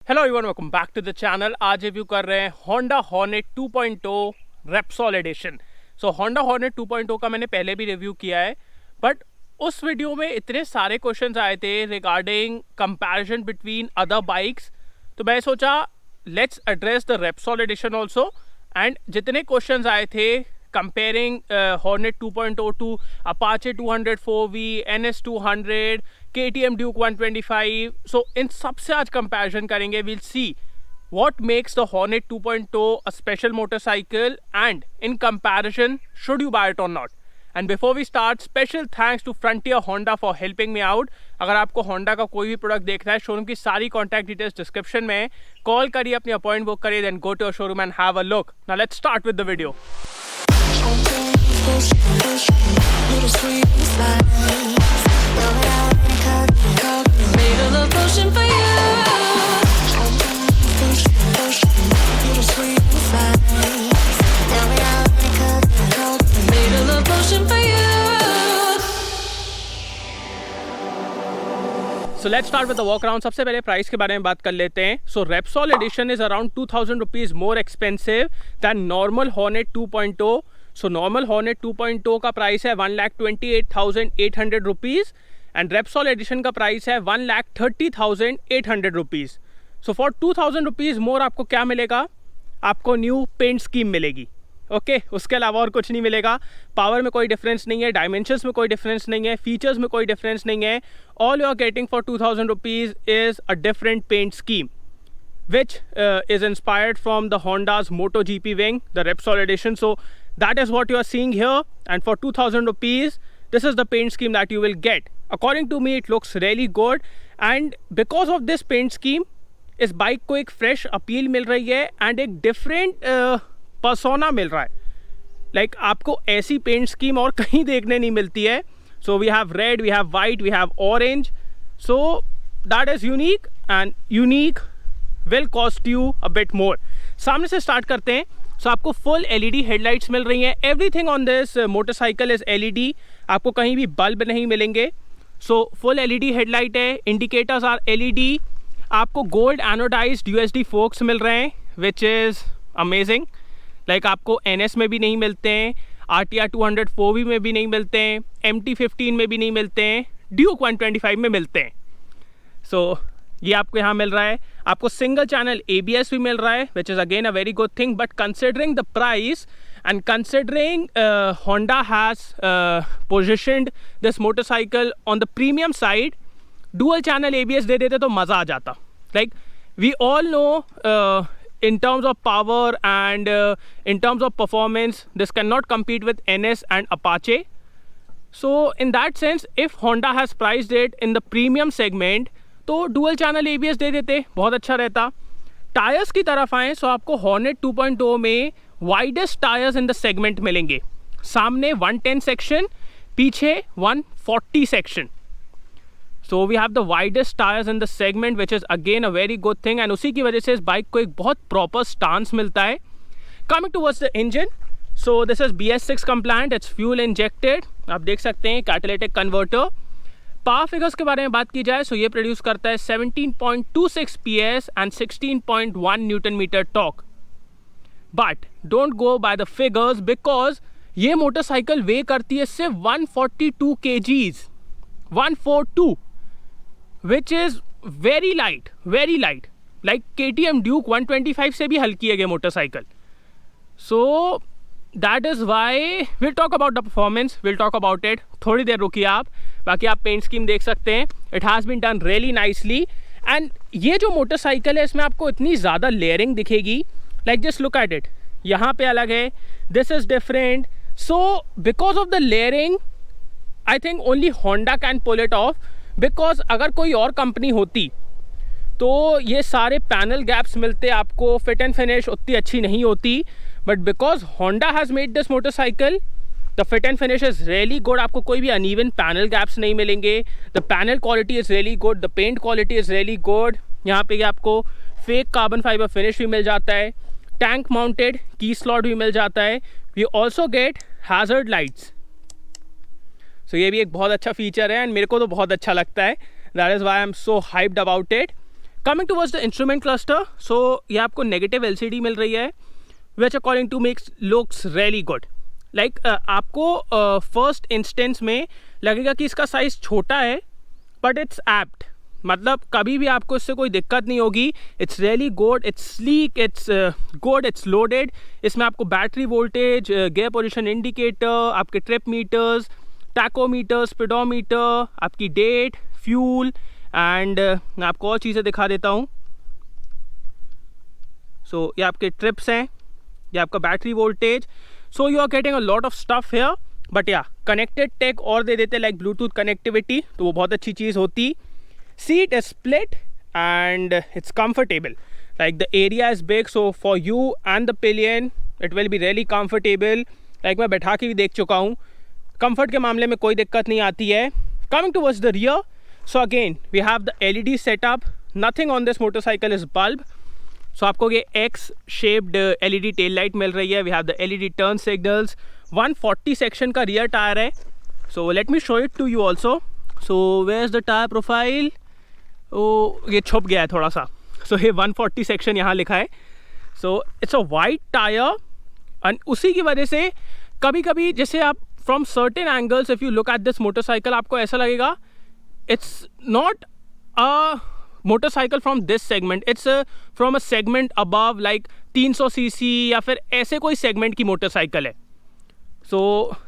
Hello everyone, welcome back to the channel. आज review कर रहे हैं Honda Hornet 2.0 Repsol edition. So Honda Hornet 2.0 का मैंने पहले भी रिव्यू किया है, बट उस वीडियो में इतने सारे क्वेश्चंस आए थे regarding comparison between other bikes, तो मैं सोचा let's address the Repsol edition also. And जितने क्वेश्चंस आए थे comparing Hornet 2.0 to Apache 204V, NS 200, KTM Duke 125, so इन सबसे आज कंपैरिजन करेंगे। we'll see what makes the Hornet 2.0 a special motorcycle and in comparison should you buy it or not. And before we start, special thanks to Frontier Honda for helping me out. अगर आपको Honda का कोई भी product देखना है, showroom की सारी contact details description में, कॉल करिए, अपनी अपॉइंटमेंट बुक करिए, then go to your showroom and have a look. Now let's start with the video. So let's start with the walk around. सबसे पहले प्राइस के बारे में बात कर लेते हैं। So Repsol edition is around 2000 rupees more expensive than normal Hornet 2.0. So normal Hornet 2.0 का प्राइस है 1,28,800 rupees and Repsol edition का प्राइस है 1,30,800 rupees. So for 2000 rupees more आपको क्या मिलेगा? आपको न्यू पेंट स्कीम मिलेगी। ओके उसके अलावा और कुछ नहीं मिलेगा। पावर में कोई डिफरेंस नहीं है, डायमेंशंस में कोई डिफरेंस नहीं है, फीचर्स में कोई डिफरेंस नहीं है। All you are getting for 2000 rupees is a different paint scheme which is inspired from the Honda's MotoGP wing, the Repsol edition. So that is what you are seeing here, and for 2000 rupees this is the paint scheme that you will get. According to me it looks really good, and because of this paint scheme इस bike को एक fresh appeal मिल रही है and एक different persona मिल रहा है। Like आपको ऐसी पेंट स्कीम और कहीं देखने नहीं मिलती है। So we have red, we have white, we have orange, so that is unique and unique will cost you a bit more. सामने से स्टार्ट करते हैं। सो आपको फुल LED हेडलाइट्स मिल रही हैं। Everything on this motorcycle is LED, आपको कहीं भी बल्ब नहीं मिलेंगे। सो फुल LED हेडलाइट है, इंडिकेटर्स आर LED, आपको गोल्ड एनोडाइज्ड USD फोक्स मिल रहे हैं विच इज़ अमेजिंग। लाइक आपको NS में भी नहीं मिलते हैं, RTR 204V में भी नहीं मिलते हैं, MT-15 में भी नहीं मिलते हैं, Duke 125 में मिलते हैं। सो ये आपको यहाँ मिल रहा है। आपको सिंगल चैनल ABS भी मिल रहा है विच is again a very good thing, but considering the price and considering Honda has positioned this motorcycle on the premium side, dual channel ABS दे देते तो मज़ा आ जाता। Like we all know in terms of power and in terms of performance this cannot compete with NS and Apache. So in that sense if Honda has priced it in the premium segment तो dual channel ABS दे देते, बहुत अच्छा रहता। Tyres की तरफ आएँ सो आपको Hornet 2.0 में widest tyres in the segment मिलेंगे। सामने 110 सेक्शन, पीछे 140 section. So we have the widest tyres in the segment which is again a very good thing, and उसी की वजह से इस बाइक को एक बहुत प्रॉपर स्टांस मिलता है। Coming towards the engine, so this is BS6 compliant, it's fuel injected. आप देख सकते हैं कैटालिटिक कन्वर्टर। पावर फिगर्स के बारे में बात की जाए सो ये प्रोड्यूस करता है 17.26 PS and 16.1 newton metre torque. But don't go by the figures because ये मोटरसाइकिल वे करती है सिर्फ 142 kgs, 142, which is very light, very light. Like KTM Duke 125 से भी हल्की है ये motorcycle. So that is why will talk about the performance, will talk about it. थोड़ी देर रुकिए आप, बाकी आप पेंट स्कीम देख सकते हैं। It has been done really nicely, and ये जो मोटरसाइकिल है इसमें आपको इतनी ज़्यादा लेयरिंग दिखेगी। Like just look at it, यहाँ पे अलग है, this is different. So because of the layering I think only Honda can pull it off, because अगर कोई और कंपनी होती तो ये सारे पैनल गैप्स मिलते आपको, फिट एंड फिनिश उतनी अच्छी नहीं होती। But because Honda has made this motorcycle the fit and finish is really good. आपको कोई भी अनइवन पैनल गैप्स नहीं मिलेंगे। The panel quality is really good, the paint quality is really good. यहाँ पे आपको फेक कार्बन फाइबर फिनिश भी मिल जाता है, टैंक माउंटेड की स्लॉट भी मिल जाता है। We also get hazard lights, so ये भी एक बहुत अच्छा फीचर है एंड मेरे को तो बहुत अच्छा लगता है। That is why I am so hyped about it. Coming towards the instrument cluster, so ये आपको नेगेटिव LCD मिल रही है which according to makes looks really good. Like आपको फर्स्ट इंस्टेंस में लगेगा कि इसका साइज़ छोटा है, बट इट्स एप्ट, मतलब कभी भी आपको इससे कोई दिक्कत नहीं होगी. It's really good, it's sleek, it's good, it's loaded. इसमें आपको battery voltage, gear position indicator, आपके ट्रिप मीटर्स, टैकोमीटर, स्पीडोमीटर, आपकी डेट, फ्यूल एंड मैं आपको और चीज़ें दिखा देता हूँ. सो ये आपके ट्रिप्स हैं, ये आपका battery voltage. So you are getting a lot of stuff here. But या कनेक्टेड टेक और दे देते लाइक ब्लूटूथ कनेक्टिविटी, तो वो बहुत अच्छी चीज़ होती. Seat is split and it's comfortable. Like the area is big, so for you and the pillion it will be really comfortable. Like मैं बैठा के भी देख चुका हूँ, comfort के मामले में कोई दिक्कत नहीं आती है. Coming towards the rear, so again we have the LED setup. Nothing on this motorcycle is bulb. So आपको ये X shaped LED tail light मिल रही है. We have the LED turn signals. 140 section का rear tire है. So let me show it to you also. So where's the tire profile? ये छुप गया है थोड़ा सा. सो ये 140 सेक्शन यहाँ लिखा है. So it's a wide tyre and उसी की वजह से कभी कभी जैसे आप from certain angles if you look at this motorcycle, आपको ऐसा लगेगा it's not a motorcycle from this segment, it's from a segment above like 300 cc या फिर ऐसे कोई सेगमेंट की मोटरसाइकिल है. So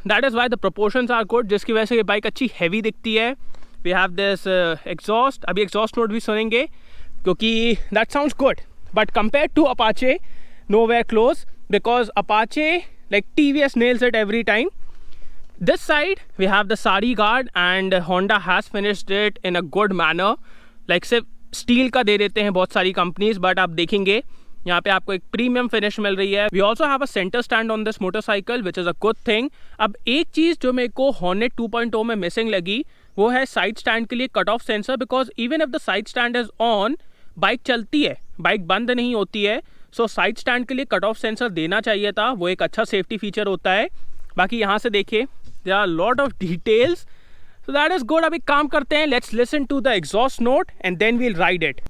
that is why the proportions are good, जिसकी वजह से ये बाइक अच्छी हैवी दिखती है. We have this exhaust. अभी exhaust note भी सुनेंगे क्योंकि that sounds good. But compared to Apache, nowhere close, because Apache like TVS nails it every time. This side we have the Sari guard and Honda has finished it in a good manner. Like सिर्फ steel का दे देते हैं बहुत सारी companies, but आप देखेंगे यहाँ पे आपको एक प्रीमियम फिनिश मिल रही है. We also have a centre stand on this motorcycle which is a good thing. अब एक चीज़ जो मेरे को हॉर्नेट 2.0 में मिसिंग लगी वो है साइड स्टैंड के लिए cut off sensor, because even if the side stand is on, bike चलती है, बाइक बंद नहीं होती है. सो साइड स्टैंड के लिए कट ऑफ सेंसर देना चाहिए था, वो एक अच्छा सेफ्टी फीचर होता है. बाकी यहाँ से देखिए there are lot of details, so that is good. अभी काम करते हैं, let's listen to the exhaust note and then we'll ride it.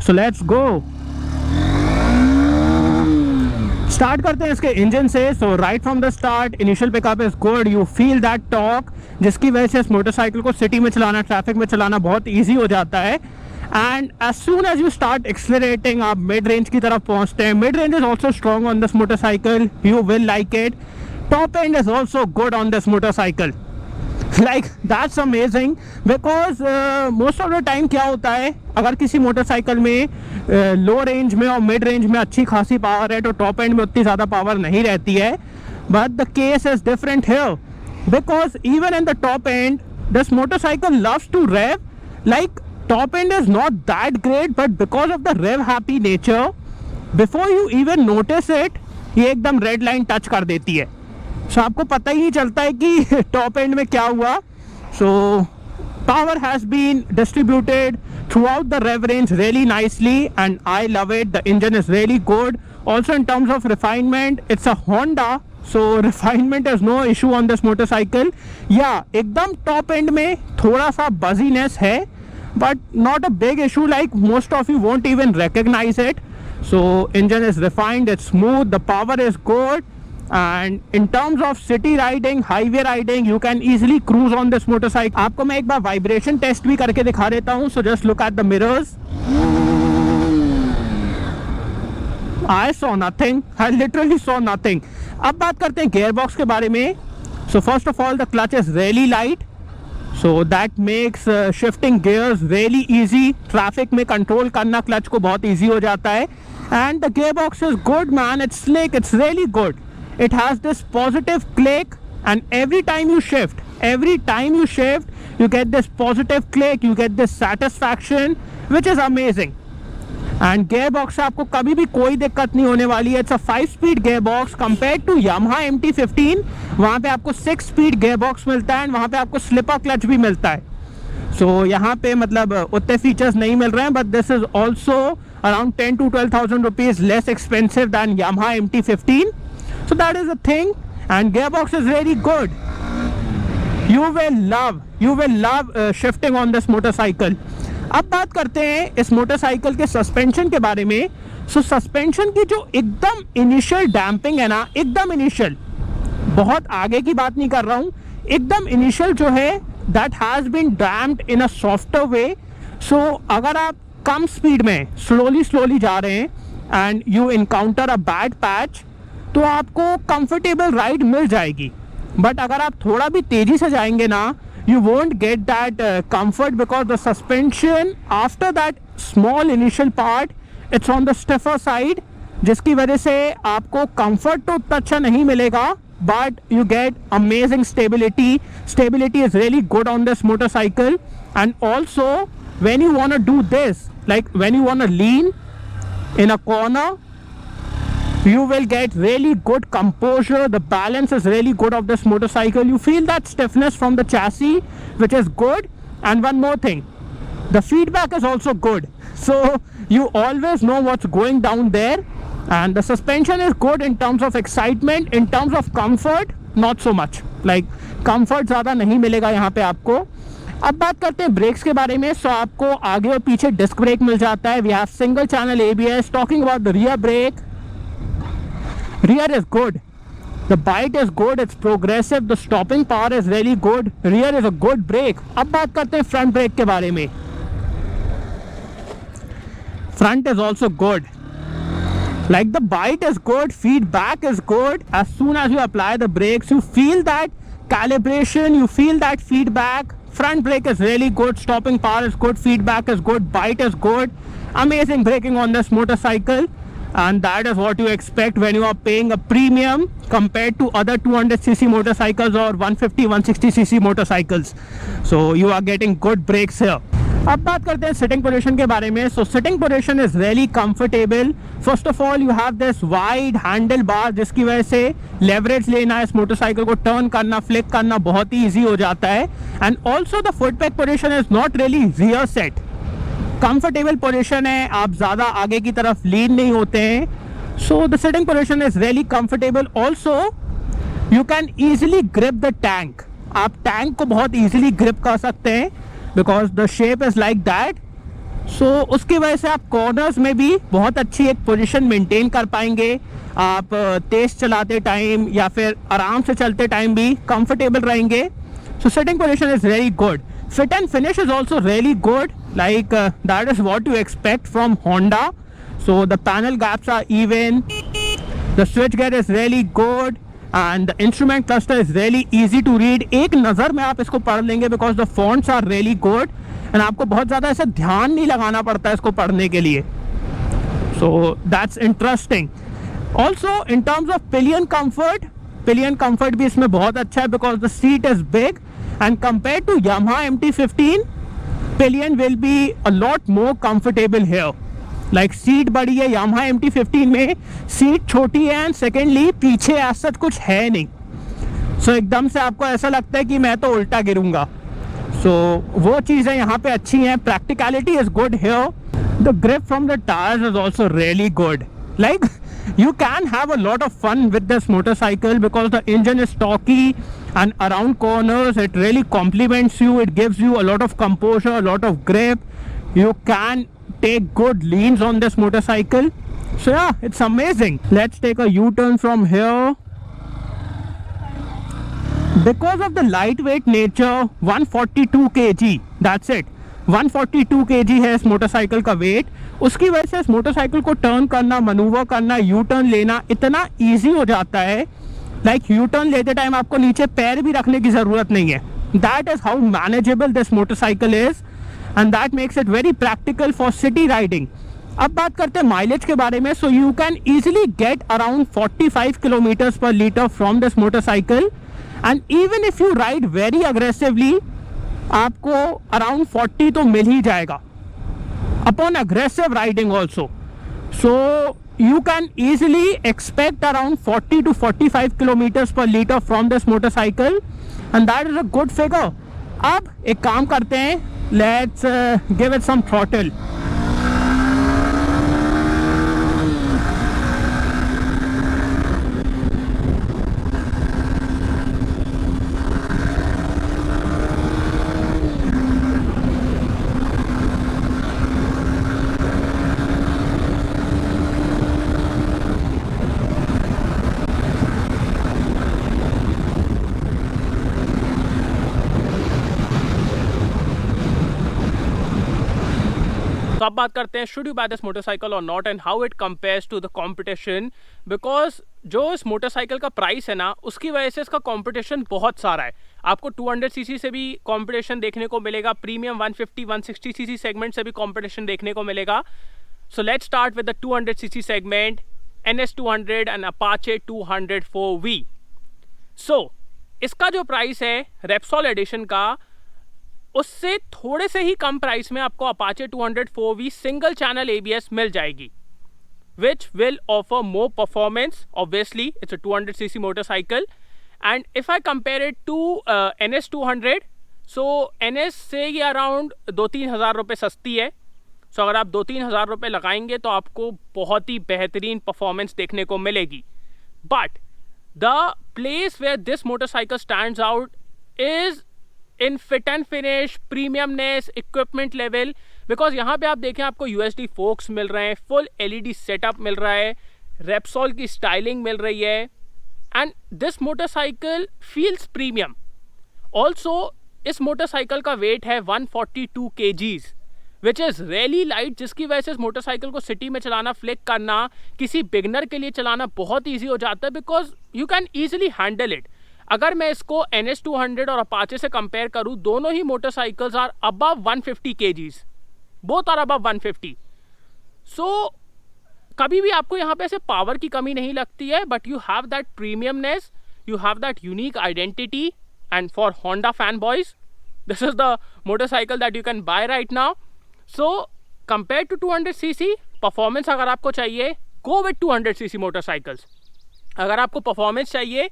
So let's go. Start करते हैं इसके इंजन से. So right from the start initial pickup is good. You feel that torque, जिसकी वजह से इस मोटरसाइकिल को सिटी में चलाना, ट्रैफिक में चलाना बहुत ईजी हो जाता है. And as soon as you start accelerating, आप मिड रेंज की तरफ पहुंचते हैं. Mid range is also strong on this motorcycle, you will like it. Top end is also good on this motorcycle. Like that's amazing because most of the time क्या होता है, अगर किसी मोटरसाइकिल में लो रेंज में और मिड रेंज में अच्छी खासी पावर है तो टॉप एंड में उतनी ज़्यादा पावर नहीं रहती है. But the case is different here because even in the top end this motorcycle loves to rev. Like top end is not that great, but because of the rev happy nature, before you even notice it, ये एकदम red line touch कर देती है. सो आपको पता ही नहीं चलता है कि टॉप एंड में क्या हुआ. So power has been distributed throughout the rev range really nicely and I love it. The engine is really good. Also in terms of refinement, it's a Honda, so refinement is no issue on this motorcycle. या एकदम top end में थोड़ा सा buzziness है, but not a big issue. Like most of you won't even recognise it. So engine is refined, it's smooth, the power is good. And in terms of city riding, highway riding, you can easily cruise on this motorcycle. आपको मैं एक बार vibration test भी करके दिखा देता हूँ. So just look at the mirrors. I saw nothing. I literally saw nothing. अब बात करते हैं gearbox के बारे में. So first of all, the clutch is really light. So that makes shifting gears really easy. Traffic में control करना clutch को बहुत easy हो जाता है. And the gearbox is good, man. It's slick. It's really good. It has this positive click, and every time you shift, you get this positive click, you get this satisfaction, which is amazing. And gearbox से आपको कभी भी कोई दिक्कत नहीं होने वाली है. It's a 5-speed gearbox compared to Yamaha MT-15. वहाँ पे आपको 6-speed gearbox मिलता है, वहाँ पे आपको slipper clutch भी मिलता है. So यहाँ पे मतलब उतने फीचर्स नहीं मिल रहे हैं, but this is also around 10 to 12,000 rupees less expensive than Yamaha MT-15. So that is the thing, and gearbox is really good. You will love shifting on this motorcycle. अब बात करते हैं इस मोटरसाइकिल के suspension के बारे में. सो suspension की जो एकदम इनिशियल डैम्पिंग है ना, एकदम इनिशियल, बहुत आगे की बात नहीं कर रहा हूँ, एकदम इनिशियल जो है that has been damped in a softer way. So अगर आप कम स्पीड में स्लोली जा रहे हैं and you encounter a bad patch, तो आपको कंफर्टेबल राइड मिल जाएगी. बट अगर आप थोड़ा भी तेज़ी से जाएंगे ना, you won't get that comfort because the suspension after that small initial part it's on the stiffer side, जिसकी वजह से आपको comfort तो उतना अच्छा नहीं मिलेगा, but you get amazing stability is really good on this motorcycle. And also when you want to do this, like when you want to lean in a corner, you will get really good composure. The balance is really good of this motorcycle. You feel that stiffness from the chassis, which is good. And one more thing, the feedback is also good, so you always know what's going down there. And the suspension is good in terms of excitement. In terms of comfort, not so much. Like comfort ज़्यादा नहीं मिलेगा यहाँ पे आपको. अब बात करते हैं ब्रेक्स के बारे में. सो आपको आगे और पीछे डिस्क ब्रेक मिल जाता है. We have single channel ABS. Talking about the rear brake, rear is good, the bite is good, it's progressive, the stopping power is really good, rear is a good brake. अब बात करते हैं front brake के बारे में. front is also good, like the bite is good, feedback is good. As soon as you apply the brakes, you feel that calibration, you feel that feedback. Front brake is really good, stopping power is good, feedback is good, bite is good. Amazing braking on this motorcycle. And that is what you expect when you are paying a premium compared to other 200cc motorcycles or 150-160cc motorcycles. So you are getting good brakes here. अब बात करते हैं sitting position के बारे में. So sitting position is really comfortable. First of all you have this wide handle bar, जिसकी वजह से लेवरेज लेना, इस मोटरसाइकिल को टर्न करना, फ्लिक करना बहुत ही ईजी हो जाता है. And also the foot pack position is not really rear set. Comfortable position है, आप ज़्यादा आगे की तरफ लीन नहीं होते हैं. So the sitting position is really comfortable. Also you can easily grip the tank. आप टैंक को बहुत ईजिली ग्रिप कर सकते हैं because the shape is like that. So उसकी वजह से आप कॉर्नर्स में भी बहुत अच्छी एक पोजीशन मेंटेन कर पाएंगे. आप तेज़ चलाते टाइम या फिर आराम से चलते टाइम भी कंफर्टेबल रहेंगे. So sitting position is very good. Fit and finish is also really good, like that is what you expect from Honda. So the panel gaps are even, the switch gear is really good, and the instrument cluster is really easy to read. एक नज़र में आप इसको पढ़ लेंगे because the fonts are really good, and आपको बहुत ज़्यादा ऐसा ध्यान नहीं लगाना पड़ता है इसको पढ़ने के लिए. So that's interesting. Also in terms of pillion comfort भी इसमें बहुत अच्छा है because the seat is big. And compared to Yamaha MT-15, pillion will be a lot more comfortable here. Like seat बड़ी है Yamaha MT-15 में, seat छोटी है, एंड सेकेंडली पीछे ऐसा कुछ है नहीं. सो एकदम से आपको ऐसा लगता है कि मैं तो उल्टा गिरूंगा. सो वो चीज़ें यहाँ पे अच्छी हैं. Practicality is good here. The grip from the tyres is also really good. Like you can have a lot of fun with this motorcycle because the engine is stocky, and around corners it really complements you. It gives you a lot of composure, a lot of grip. You can take good leans on this motorcycle. So yeah, it's amazing. Let's take a U-turn from here. Because of the lightweight nature, 142 kg, that's it. 142 kg है इस motorcycle का wait. उसकी वजह से इस motorcycle को turn करना, manoeuvre करना, यू टर्न लेना इतना ईजी हो जाता है. लाइक यू टर्न लेते टाइम आपको नीचे पैर भी रखने की ज़रूरत नहीं है. That is how manageable this motorcycle is, and that makes it very practical for city riding. अब बात करते हैं माइलेज के बारे में. So you can easily get around 45 kilometres per litre from this motorcycle, and even if you ride very aggressively आपको around 40 तो मिल ही जाएगा upon aggressive riding also. So you can easily expect around 40 to 45 kilometers per liter from this motorcycle, and that is a good figure. अब एक काम करते हैं, let's give it some throttle. बात करते हैं should you buy this motorcycle or not and how it compares to the competition, because जो इस मोटरसाइकिल का प्राइस है ना उसकी वजह से इसका कंपटीशन बहुत सारा है। आपको 200 सीसी से भी कंपटीशन देखने को मिलेगा, प्रीमियम 150 160 सीसी सेगमेंट से भी कंपटीशन देखने को मिलेगा। So let's start with the 200 CC segment, NS200 and Apache 204V। सो इसका जो प्राइस है रेप्सोल एडिशन का, उससे थोड़े से ही कम प्राइस में आपको Apache 204V single channel ABS मिल जाएगी, which will offer more performance. Obviously it's a 200cc motorcycle, and if I compare it to NS200, so NS से ये अराउंड 2-3 हज़ार रुपये सस्ती है। सो अगर आप 2-3 हज़ार रुपये लगाएंगे तो आपको बहुत ही बेहतरीन परफॉर्मेंस देखने को मिलेगी। But the place where this motorcycle stands out is in fit and finish, premiumness, equipment level, because यहाँ पे आप देखें आपको USD फोक्स मिल रहे हैं, फुल LED सेटअप मिल रहा है, रेप्सोल की स्टाइलिंग मिल रही है, and this motorcycle feels premium. Also इस मोटरसाइकिल का वेट है 142 kgs, which is really light, जिसकी वजह से इस मोटरसाइकिल को सिटी में चलाना, फ्लिक करना, किसी बिगनर के लिए चलाना बहुत ईजी हो जाता है, because you can easily handle it. अगर मैं इसको NS200 और अपाचे से कंपेयर करूँ, दोनों ही motorcycles are above 150 kgs, both are above 150। So कभी भी आपको यहाँ पे ऐसे पावर की कमी नहीं लगती है, but you have that premiumness, you have that unique identity, and for Honda fan boys this is the motorcycle that you can buy right now. So compare to 200cc performance अगर आपको चाहिए, go with 200cc motorcycles. अगर आपको performance चाहिए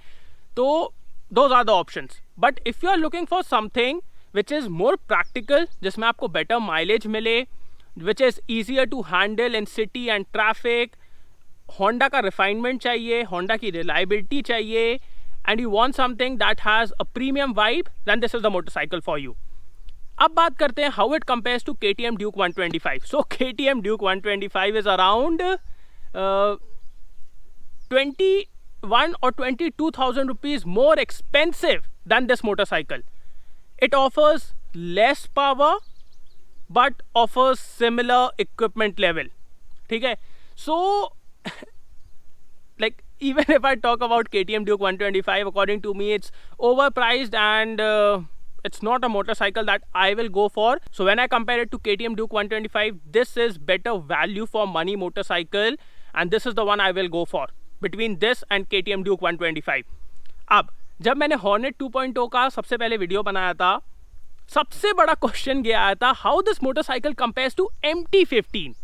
तो those are the options, but if you are looking for something which is more practical, जिसमें आपको better mileage मिले, which is easier to handle in city and traffic, Honda का refinement चाहिए, Honda की reliability चाहिए, and you want something that has a premium vibe, then this is the motorcycle for you. अब बात करते हैं how it compares to KTM Duke 125. So KTM Duke 125 is around 21 or 22,000 rupees more expensive than this motorcycle. It offers less power but offers similar equipment level. ठीक है, so like even if I talk about KTM Duke 125, according to me it's overpriced, and it's not a motorcycle that I will go for. So when I compare it to KTM Duke 125, this is better value for money motorcycle, and this is the one I will go for between this and KTM Duke 125. अब जब मैंने Hornet 2.0 का सबसे पहले video बनाया था, सबसे बड़ा क्वेश्चन ये आया था how this motorcycle compares to MT15।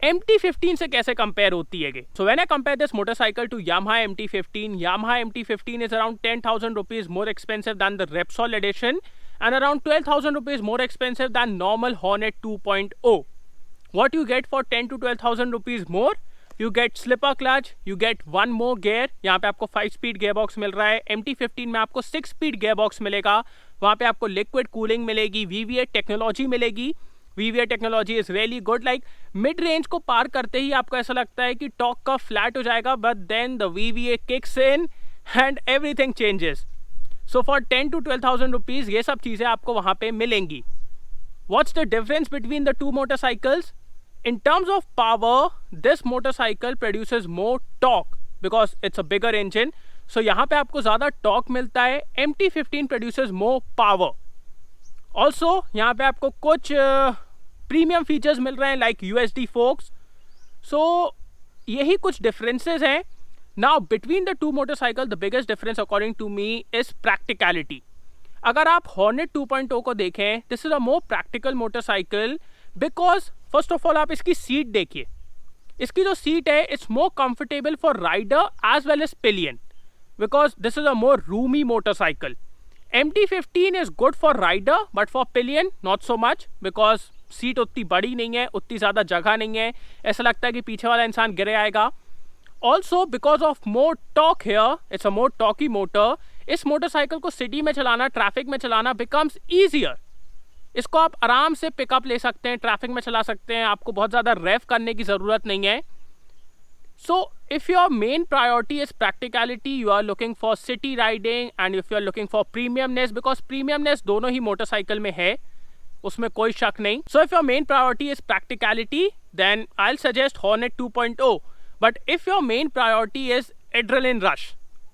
MT15 से कैसे कंपेयर होती है? So when I compare this motorcycle to Yamaha MT15, Yamaha MT15 is around 10,000 rupees more expensive than the Repsol edition and around 12,000 rupees more expensive than normal Hornet 2.0. What you get for 10 to 12,000 rupees more? You get slipper clutch, you get one more gear, यहाँ पे आपको 5-speed gearbox मिल रहा है। MT15 में आपको 6-speed gearbox मिलेगा, वहाँ पे आपको liquid cooling मिलेगी, VVA टेक्नोलॉजी मिलेगी। VVA technology is really good, like mid range को पार करते ही आपको ऐसा लगता है कि टॉक का फ्लैट हो जाएगा, but then the VVA kicks in and everything changes. So for 10 to 12,000 rupees ये सब चीज़ें आपको वहाँ पे मिलेंगी। What's the difference between the two motorcycles? In terms of power, this motorcycle produces more torque because it's a bigger engine. So यहाँ पे आपको ज़्यादा torque मिलता है। MT15 produces more power. Also यहाँ पे आपको कुछ premium features मिल रहे हैं like USD forks. So यही कुछ differences हैं। Now between the two motorcycles, the biggest difference according to me is practicality. अगर आप Hornet 2.0 को देखें, this is a more practical motorcycle because first of all आप इसकी सीट देखिए, इसकी जो सीट है it's more comfortable for rider as well as pillion, because this is a more roomy motorcycle. MT15 is good for rider but for pillion not so much, because seat उतनी बड़ी नहीं है, उतनी ज़्यादा जगह नहीं है, ऐसा लगता है कि पीछे वाला इंसान गिरे आएगा। Also because of more torque here, it's a more torquey motor, इस मोटरसाइकिल को सिटी में चलाना, ट्रैफिक में चलाना बिकम्स ईजियर। इसको आप आराम से पिकअप ले सकते हैं, ट्रैफिक में चला सकते हैं, आपको बहुत ज़्यादा रेफ करने की ज़रूरत नहीं है। So if your main priority is practicality, you are looking for city riding, and if you are looking for premiumness, because premiumness दोनों ही मोटरसाइकिल में है, उसमें कोई शक नहीं. So if your main priority is practicality, then I'll suggest Hornet 2.0. But if your main priority is adrenaline rush,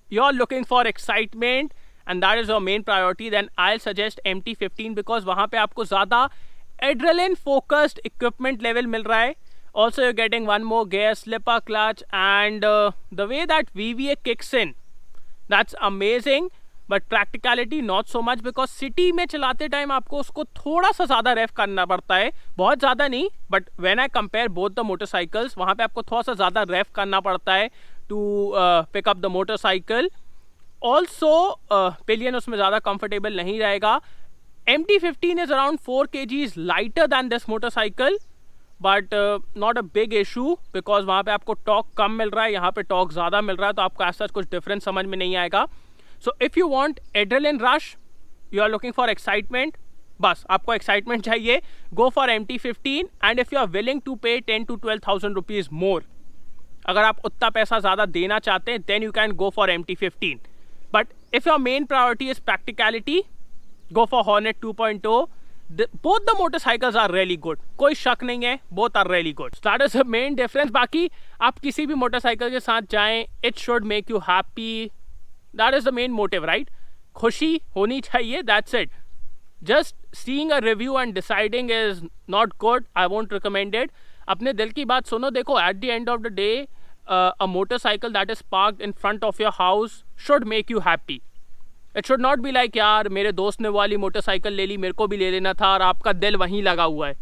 you're looking for excitement and that is your main priority, then I'll suggest MT15 because वहाँ पे आपको ज़्यादा adrenaline focused equipment level मिल रहा है. Also you're getting one more gear, slipper clutch, and the way that VVA kicks in, that's amazing. But practicality not so much because city में चलाते time आपको उसको थोड़ा सा ज़्यादा रेफ करना पड़ता है, बहुत ज़्यादा नहीं. But when I compare both the motorcycles, वहाँ पे आपको थोड़ा सा ज़्यादा रेफ करना पड़ता है to pick up the motorcycle. Also pillion उसमें ज़्यादा comfortable नहीं रहेगा. MT15 is around 4 kgs lighter than this motorcycle, but not a big issue because वहाँ पे आपको टॉर्क कम मिल रहा है, यहाँ पे टॉर्क ज़्यादा मिल रहा है, तो आपको ऐसा कुछ डिफरेंस समझ में नहीं आएगा. So if you want adrenaline rush, you are looking for excitement, बस आपको excitement चाहिए, go for MT15. And if you are willing to pay 10 to 12,000 rupees more, अगर आप उतना पैसा ज़्यादा देना चाहते हैं, then you can go for MT15. But if your main priority is practicality, go for Hornet 2.0. Both the motorcycles are really good, कोई शक नहीं है, both are really good. So that is the main difference. बाकी आप किसी भी motorcycle के साथ जाएं, it should make you happy. That is the main motive, right? खुशी होनी चाहिए, that's it. Just seeing a review and deciding is not good. I won't recommend it. अपने दिल की बात सुनो. देखो, at the end of the day, a motorcycle that is parked in front of your house should make you happy. It should not be like यार मेरे दोस्त ने वाली मोटरसाइकिल ले ली, मेरे को भी ले लेना था, और आपका दिल वहीं लगा हुआ है.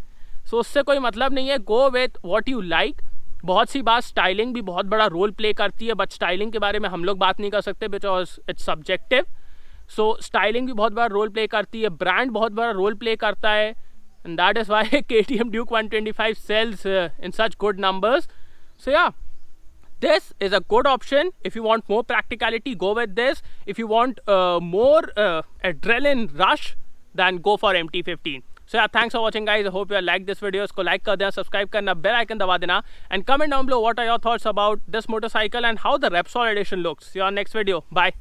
सो उससे कोई मतलब नहीं है. Go with what you like. बहुत सी बात स्टाइलिंग भी बहुत बड़ा रोल प्ले करती है, बट स्टाइलिंग के बारे में हम लोग बात नहीं कर सकते because it's subjective. So styling भी बहुत बड़ा रोल प्ले करती है, ब्रांड बहुत बड़ा रोल प्ले करता है, and that is Y KTM Duke 125 sells in such good numbers. So yeah, this is a good option. If you want more practicality, go with this. If you want more adrenaline rush, then go for MT15. So yeah, thanks for watching guys. I hope you like this video. इसको like कर देना, subscribe करना, bell icon दबा देना, and comment down below what are your thoughts about this motorcycle and how the Repsol edition looks. See you on next video. Bye.